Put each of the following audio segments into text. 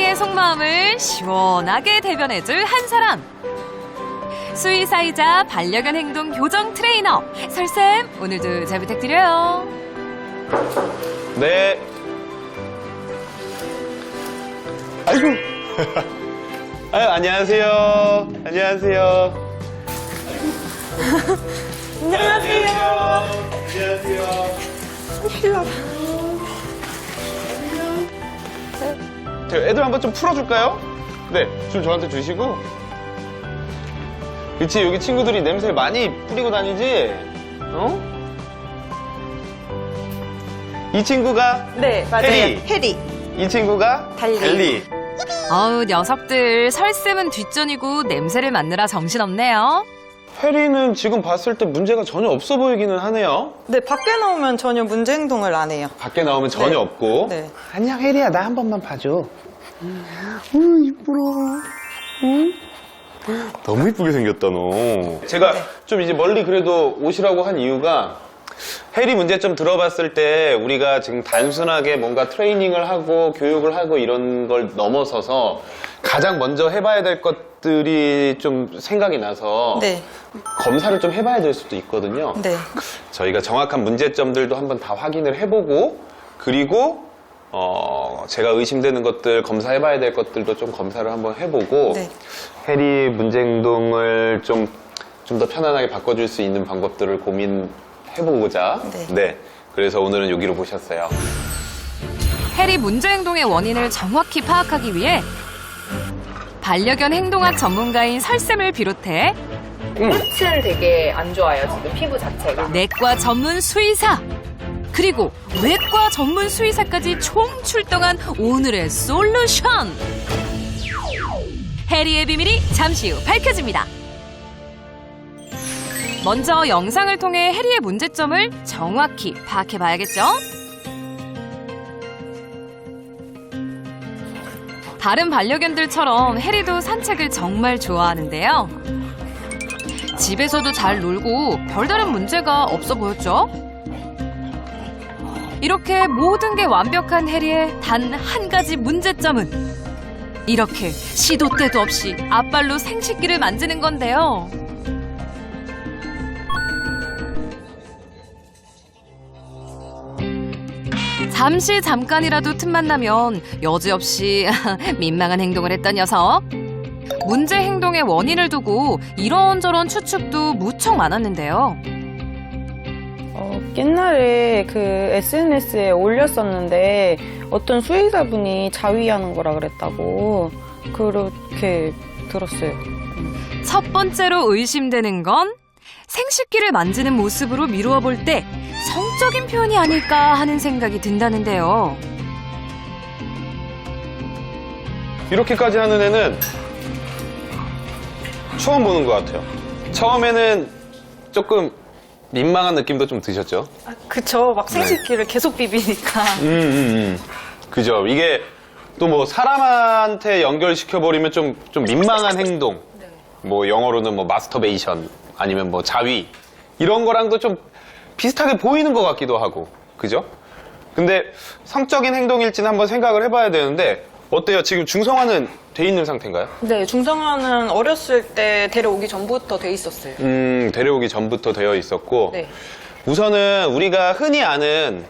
해리의 속마음을 시원하게 대변해줄 한 사람. 수의사이자 반려견 행동 교정 트레이너 설쌤, 오늘도 잘 부탁드려요. 네. 아이고. 아유, 안녕하세요. 안녕하세요. 안녕하세요. 안녕하세요. 제가 애들 한번 좀 풀어줄까요? 네, 줄 저한테 주시고. 그치, 여기 친구들이 냄새 많이 뿌리고 다니지? 어? 이 친구가 네, 맞아요. 해리. 이 친구가 달리. 어우, 녀석들 설쌤은 뒷전이고 냄새를 맡느라 정신없네요. 해리는 지금 봤을 때 문제가 전혀 없어 보이기는 하네요. 네, 밖에 나오면 전혀 문제 행동을 안 해요. 밖에 나오면 전혀 네. 없고. 네. 안녕, 해리야. 나 한 번만 봐줘. 이쁘라. 너무 이쁘게 생겼다, 너. 제가 좀 이제 멀리 그래도 오시라고 한 이유가 해리 문제점 들어봤을 때 우리가 지금 단순하게 뭔가 트레이닝을 하고 교육을 하고 이런 걸 넘어서서 가장 먼저 해봐야 될 것들이 좀 생각이 나서 네. 검사를 좀 해봐야 될 수도 있거든요. 네. 저희가 정확한 문제점들도 한번 다 확인을 해보고, 그리고 제가 의심되는 것들, 검사해봐야 될 것들도 좀 검사를 한번 해보고, 네. 해리 문제 행동을 좀 더 편안하게 바꿔줄 수 있는 방법들을 고민해보고자. 네. 그래서 오늘은 여기로 모셨어요. 해리 문제 행동의 원인을 정확히 파악하기 위해 반려견 행동학 전문가인 설쌤을 비롯해 끝은 되게 안 좋아요, 지금 피부 자체가. 내과 전문 수의사, 그리고 외과 전문 수의사까지 총 출동한 오늘의 솔루션. 해리의 비밀이 잠시 후 밝혀집니다. 먼저 영상을 통해 해리의 문제점을 정확히 파악해봐야겠죠? 다른 반려견들처럼 해리도 산책을 정말 좋아하는데요. 집에서도 잘 놀고 별다른 문제가 없어 보였죠? 이렇게 모든 게 완벽한 해리의 단 한 가지 문제점은 이렇게 시도 때도 없이 앞발로 생식기를 만지는 건데요. 잠깐이라도 틈만 나면 여지없이 민망한 행동을 했던 녀석. 문제 행동의 원인을 두고 이런저런 추측도 무척 많았는데요. 옛날에 그 SNS에 올렸었는데 어떤 수의사분이 자위하는 거라 그랬다고 그렇게 들었어요. 첫 번째로 의심되는 건 생식기를 만지는 모습으로 미루어 볼 때 성적인 표현이 아닐까 하는 생각이 든다는데요. 이렇게까지 하는 애는 처음 보는 것 같아요. 처음에는 조금 민망한 느낌도 좀 드셨죠? 그쵸. 막 생식기를 계속 비비니까. 그죠. 이게 또 뭐 사람한테 연결시켜버리면 좀 민망한 행동. 뭐 영어로는 뭐 마스터베이션 아니면 뭐 자위. 이런 거랑도 좀 비슷하게 보이는 것 같기도 하고. 그죠? 근데 성적인 행동일지는 한번 생각을 해봐야 되는데 어때요? 지금 중성화는 돼 있는 상태인가요? 네, 중성화는 어렸을 때 데려오기 전부터 돼 있었어요. 데려오기 전부터 되어 있었고. 네. 우선은 우리가 흔히 아는,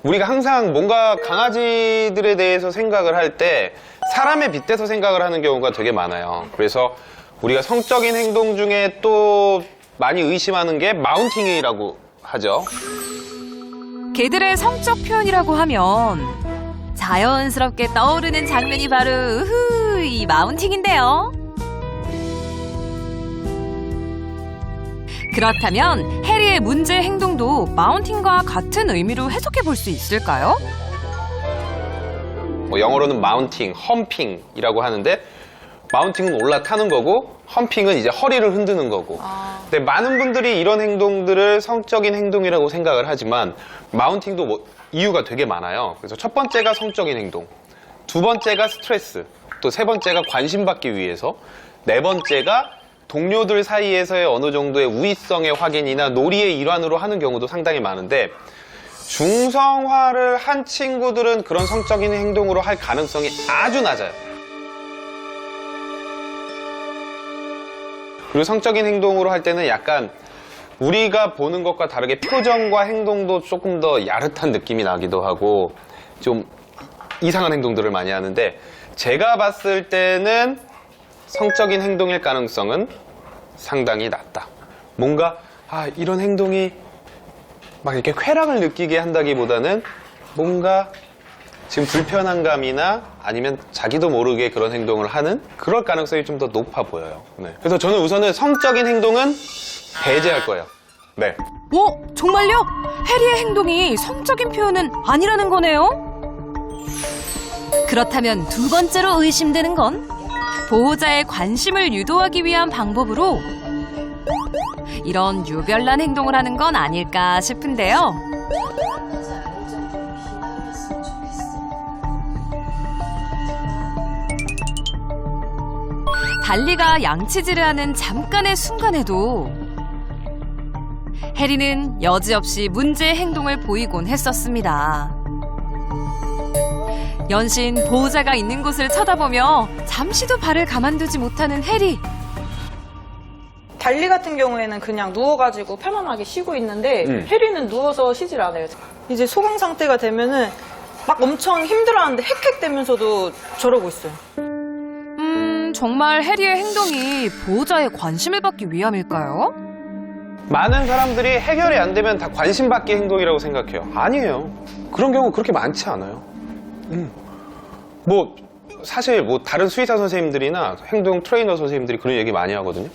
우리가 항상 뭔가 강아지들에 대해서 생각을 할 때 사람에 빗대서 생각을 하는 경우가 되게 많아요. 그래서 우리가 성적인 행동 중에 또 많이 의심하는 게 마운팅이라고 하죠. 개들의 성적 표현이라고 하면 자연스럽게 떠오르는 장면이 바로 이 마운팅인데요. 그렇다면 해리의 문제 행동도 마운팅과 같은 의미로 해석해 볼 수 있을까요? 뭐 영어로는 마운팅, 험핑이라고 하는데 마운팅은 올라타는 거고 험핑은 이제 허리를 흔드는 거고. 근데 많은 분들이 이런 행동들을 성적인 행동이라고 생각을 하지만 마운팅도 뭐 이유가 되게 많아요. 그래서 첫 번째가 성적인 행동, 두 번째가 스트레스, 또 세 번째가 관심받기 위해서, 네 번째가 동료들 사이에서의 어느 정도의 우위성의 확인이나 놀이의 일환으로 하는 경우도 상당히 많은데 중성화를 한 친구들은 그런 성적인 행동으로 할 가능성이 아주 낮아요. 그리고 성적인 행동으로 할 때는 약간 우리가 보는 것과 다르게 표정과 행동도 조금 더 야릇한 느낌이 나기도 하고 좀 이상한 행동들을 많이 하는데, 제가 봤을 때는 성적인 행동일 가능성은 상당히 낮다. 뭔가 이런 행동이 막 이렇게 쾌락을 느끼게 한다기보다는 뭔가 지금 불편한 감이나 아니면 자기도 모르게 그런 행동을 하는 그럴 가능성이 좀 더 높아 보여요. 네. 그래서 저는 우선은 성적인 행동은 배제할 거예요. 네. 정말요? 해리의 행동이 성적인 표현은 아니라는 거네요? 그렇다면 두 번째로 의심되는 건 보호자의 관심을 유도하기 위한 방법으로 이런 유별난 행동을 하는 건 아닐까 싶은데요. 달리가 양치질을 하는 잠깐의 순간에도 해리는 여지없이 문제의 행동을 보이곤 했었습니다. 연신 보호자가 있는 곳을 쳐다보며 잠시도 발을 가만두지 못하는 해리. 달리 같은 경우에는 그냥 누워가지고 편안하게 쉬고 있는데 해리는 누워서 쉬질 않아요. 이제 소강 상태가 되면은 막 엄청 힘들어하는데 헥헥대면서도 저러고 있어요. 정말 해리의 행동이 보호자의 관심을 받기 위함일까요? 많은 사람들이 해결이 안 되면 다 관심받기 행동이라고 생각해요. 아니에요. 그런 경우 그렇게 많지 않아요. 사실 다른 수의사 선생님들이나 행동 트레이너 선생님들이 그런 얘기 많이 하거든요.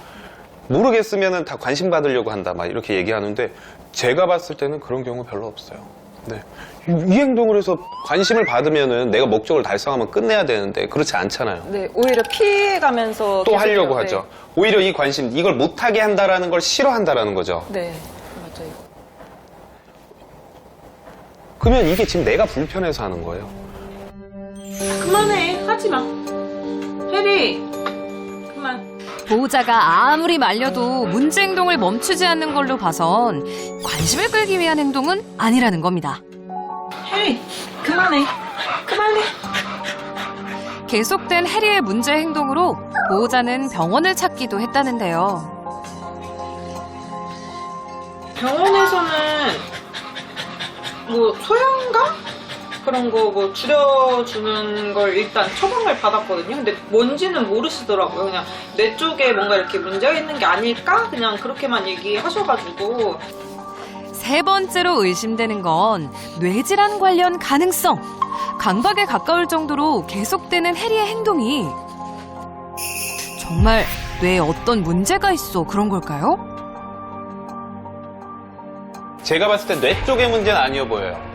모르겠으면 다 관심 받으려고 한다, 막 이렇게 얘기하는데, 제가 봤을 때는 그런 경우 별로 없어요. 네. 이 행동을 해서 관심을 받으면은 내가 목적을 달성하면 끝내야 되는데 그렇지 않잖아요. 네, 오히려 피해가면서 또 하려고 계속해요. 하죠. 오히려 이 관심, 이걸 못하게 한다라는 걸 싫어한다라는 거죠. 네, 맞아요. 그러면 이게 지금 내가 불편해서 하는 거예요. 그만해. 하지 마. 해리. 그만. 보호자가 아무리 말려도 문제 행동을 멈추지 않는 걸로 봐선 관심을 끌기 위한 행동은 아니라는 겁니다. 해리. 그만해. 그만해. 계속된 해리의 문제 행동으로 보호자는 병원을 찾기도 했다는데요. 병원에서는 소형감? 그런 거 줄여주는 걸 일단 처방을 받았거든요. 근데 뭔지는 모르시더라고요. 그냥 뇌 쪽에 뭔가 이렇게 문제가 있는 게 아닐까? 그냥 그렇게만 얘기하셔가지고. 세 번째로 의심되는 건 뇌질환 관련 가능성. 강박에 가까울 정도로 계속되는 해리의 행동이 정말 뇌에 어떤 문제가 있어 그런 걸까요? 제가 봤을 때 뇌 쪽의 문제는 아니어 보여요.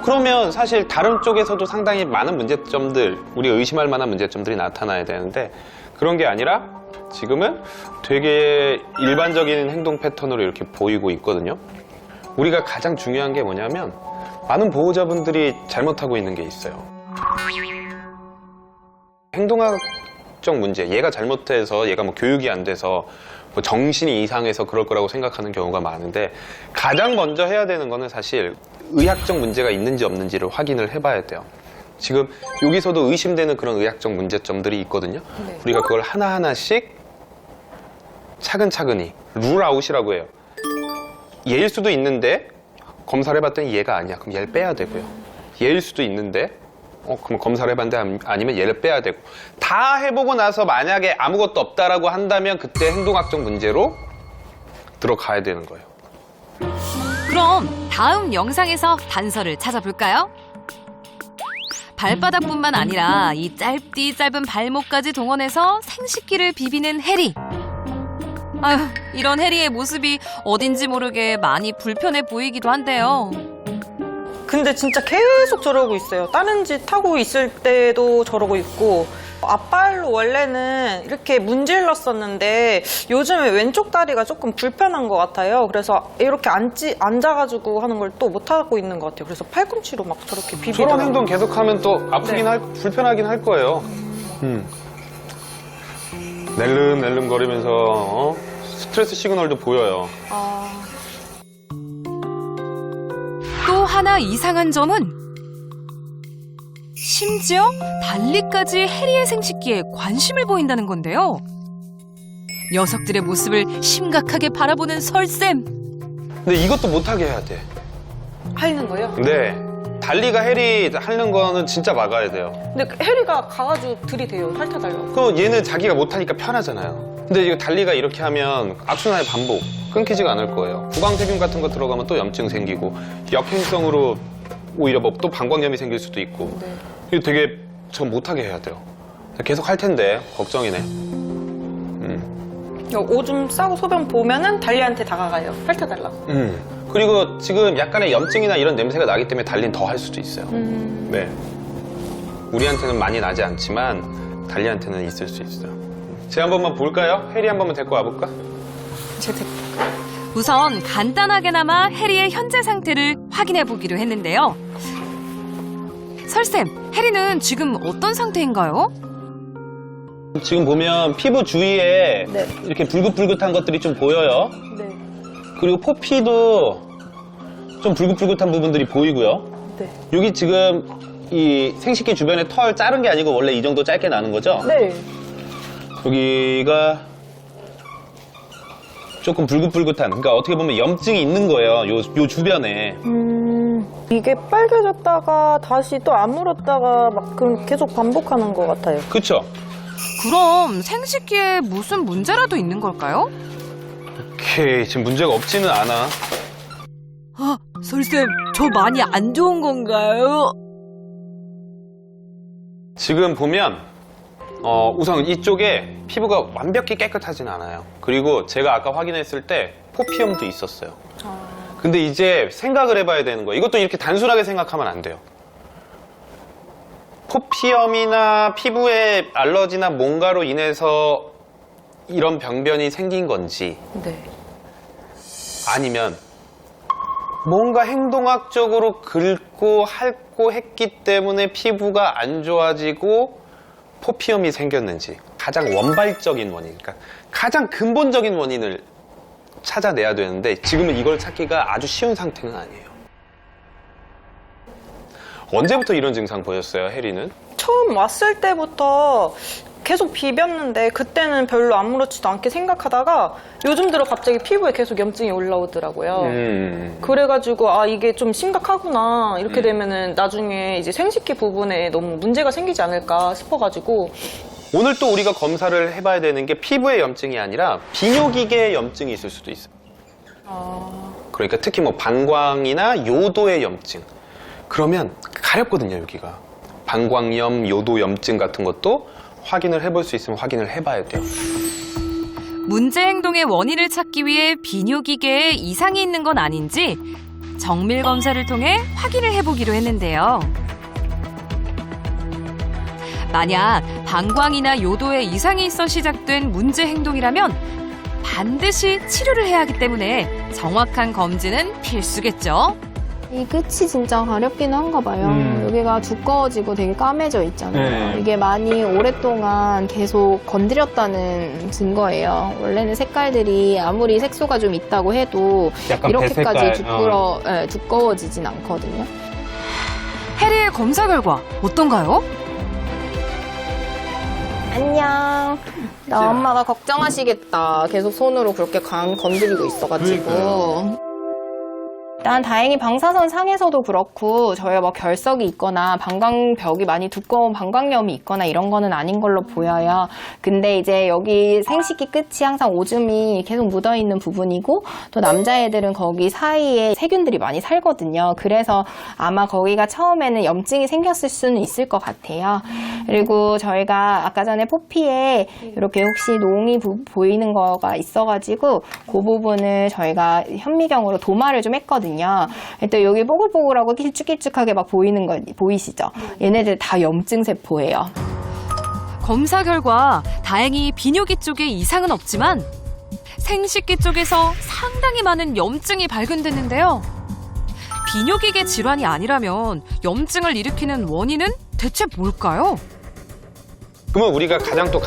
그러면 사실 다른 쪽에서도 상당히 많은 문제점들, 우리가 의심할 만한 문제점들이 나타나야 되는데 그런 게 아니라 지금은 되게 일반적인 행동 패턴으로 이렇게 보이고 있거든요. 우리가 가장 중요한 게 뭐냐면 많은 보호자분들이 잘못하고 있는 게 있어요. 행동학적 문제, 얘가 잘못해서 얘가 교육이 안 돼서 정신이 이상해서 그럴 거라고 생각하는 경우가 많은데, 가장 먼저 해야 되는 거는 사실 의학적 문제가 있는지 없는지를 확인을 해봐야 돼요. 지금 여기서도 의심되는 그런 의학적 문제점들이 있거든요. 네. 우리가 그걸 하나하나씩 차근차근히 룰아웃이라고 해요. 얘일 수도 있는데 검사를 해봤더니 얘가 아니야. 그럼 얘를 빼야 되고요. 얘일 수도 있는데 그럼 검사를 해봤는데 아니면 얘를 빼야 되고, 다 해보고 나서 만약에 아무것도 없다라고 한다면 그때 행동학적 문제로 들어가야 되는 거예요. 그럼 다음 영상에서 단서를 찾아볼까요? 발바닥뿐만 아니라 이 짧디 짧은 발목까지 동원해서 생식기를 비비는 해리. 아휴, 이런 해리의 모습이 어딘지 모르게 많이 불편해 보이기도 한데요. 근데 진짜 계속 저러고 있어요. 다른 짓 하고 있을 때도 저러고 있고, 앞발로 원래는 이렇게 문질렀었는데 요즘에 왼쪽 다리가 조금 불편한 것 같아요. 그래서 이렇게 앉아가지고 하는 걸 또 못하고 있는 것 같아요. 그래서 팔꿈치로 막 저렇게 비비더라고요. 저런 행동 계속하면 또 아프긴 네. 불편하긴 할 거예요. 낼름낼름 거리면서 스트레스 시그널도 보여요. 하나 이상한 점은 심지어 달리까지 해리의 생식기에 관심을 보인다는 건데요. 녀석들의 모습을 심각하게 바라보는 설쌤. 근데 이것도 못하게 해야 돼. 하는 거예요? 네. 달리가 해리 하는 거는 진짜 막아야 돼요. 근데 해리가 가가지고 들이대요. 핥아달라고. 그럼 얘는 자기가 못하니까 편하잖아요. 근데 이거 달리가 이렇게 하면 악순환의 반복, 끊기지가 않을 거예요. 구강세균 같은 거 들어가면 또 염증 생기고 역행성으로 오히려 뭐 또 방광염이 생길 수도 있고. 네. 이거 되게 전 못하게 해야 돼요. 계속 할 텐데 걱정이네. 오줌 싸고 소변 보면은 달리한테 다가가요. 핥아달라고. 그리고 지금 약간의 염증이나 이런 냄새가 나기 때문에 달리는 더 할 수도 있어요. 네. 우리한테는 많이 나지 않지만 달리한테는 있을 수 있어요. 제가 한 번만 볼까요? 해리 한 번만 데리고 와볼까? 우선 간단하게나마 해리의 현재 상태를 확인해 보기로 했는데요. 설쌤, 해리는 지금 어떤 상태인가요? 지금 보면 피부 주위에 네. 이렇게 불긋불긋한 것들이 좀 보여요. 네. 그리고 포피도 좀 불긋불긋한 부분들이 보이고요. 네. 여기 지금 이 생식기 주변에 털 자른 게 아니고 원래 이 정도 짧게 나는 거죠? 네. 여기가 조금 불긋불긋한, 그러니까 어떻게 보면 염증이 있는 거예요. 요 주변에. 이게 빨개졌다가 다시 또 안 물었다가 막 계속 반복하는 것 같아요. 그쵸? 그럼 생식기에 무슨 문제라도 있는 걸까요? 오케이, 지금 문제가 없지는 않아. 아, 설쌤, 저 많이 안 좋은 건가요? 지금 보면 우선 이쪽에 피부가 완벽히 깨끗하진 않아요. 그리고 제가 아까 확인했을 때 포피염도 있었어요. 근데 이제 생각을 해봐야 되는 거예요. 이것도 이렇게 단순하게 생각하면 안 돼요. 포피염이나 피부에 알러지나 뭔가로 인해서 이런 병변이 생긴 건지 네. 아니면 뭔가 행동학적으로 긁고 핥고 했기 때문에 피부가 안 좋아지고 포피염이 생겼는지 가장 원발적인 원인, 그러니까 가장 근본적인 원인을 찾아내야 되는데 지금은 이걸 찾기가 아주 쉬운 상태는 아니에요. 언제부터 이런 증상 보였어요, 해리는? 처음 왔을 때부터 계속 비볐는데 그때는 별로 아무렇지도 않게 생각하다가 요즘 들어 갑자기 피부에 계속 염증이 올라오더라고요. 그래가지고 아 이게 좀 심각하구나 이렇게 되면은 나중에 이제 생식기 부분에 너무 문제가 생기지 않을까 싶어가지고 오늘 또 우리가 검사를 해봐야 되는 게 피부의 염증이 아니라 비뇨기계의 염증이 있을 수도 있어요. 그러니까 특히 뭐 방광이나 요도의 염증. 그러면 가렵거든요, 여기가. 방광염, 요도 염증 같은 것도 확인을 해볼 수 있으면 확인을 해봐야 돼요. 문제 행동의 원인을 찾기 위해 비뇨기계에 이상이 있는 건 아닌지 정밀 검사를 통해 확인을 해보기로 했는데요. 만약 방광이나 요도에 이상이 있어 시작된 문제 행동이라면 반드시 치료를 해야 하기 때문에 정확한 검진은 필수겠죠. 이 끝이 진짜 가렵긴 한가 봐요. 여기가 두꺼워지고 되게 까매져 있잖아요. 네. 이게 많이 오랫동안 계속 건드렸다는 증거예요. 원래는 색깔들이 아무리 색소가 좀 있다고 해도 약간 이렇게까지 배색깔, 두꺼워지진 않거든요. 해리의 검사 결과 어떤가요? 안녕. 나 엄마가 걱정하시겠다. 계속 손으로 그렇게 건드리고 있어가지고. 일단 다행히 방사선 상에서도 그렇고 저희가 뭐 결석이 있거나 방광벽이 많이 두꺼운 방광염이 있거나 이런 거는 아닌 걸로 보여요. 근데 이제 여기 생식기 끝이 항상 오줌이 계속 묻어있는 부분이고 또 남자애들은 거기 사이에 세균들이 많이 살거든요. 그래서 아마 거기가 처음에는 염증이 생겼을 수는 있을 것 같아요. 그리고 저희가 아까 전에 포피에 이렇게 혹시 농이 보이는 거가 있어가지고 그 부분을 저희가 현미경으로 도마를 좀 했거든요. 또 여기 뽀글뽀글하고 길쭉길쭉하게 막 보이는 거 보이시죠? 얘네들 다 염증 세포예요. 검사 결과 다행히 비뇨기 쪽에 이상은 없지만 생식기 쪽에서 상당히 많은 염증이 발견됐는데요. 비뇨기계 질환이 아니라면 염증을 일으키는 원인은 대체 뭘까요? 그러면 우리가 가장 또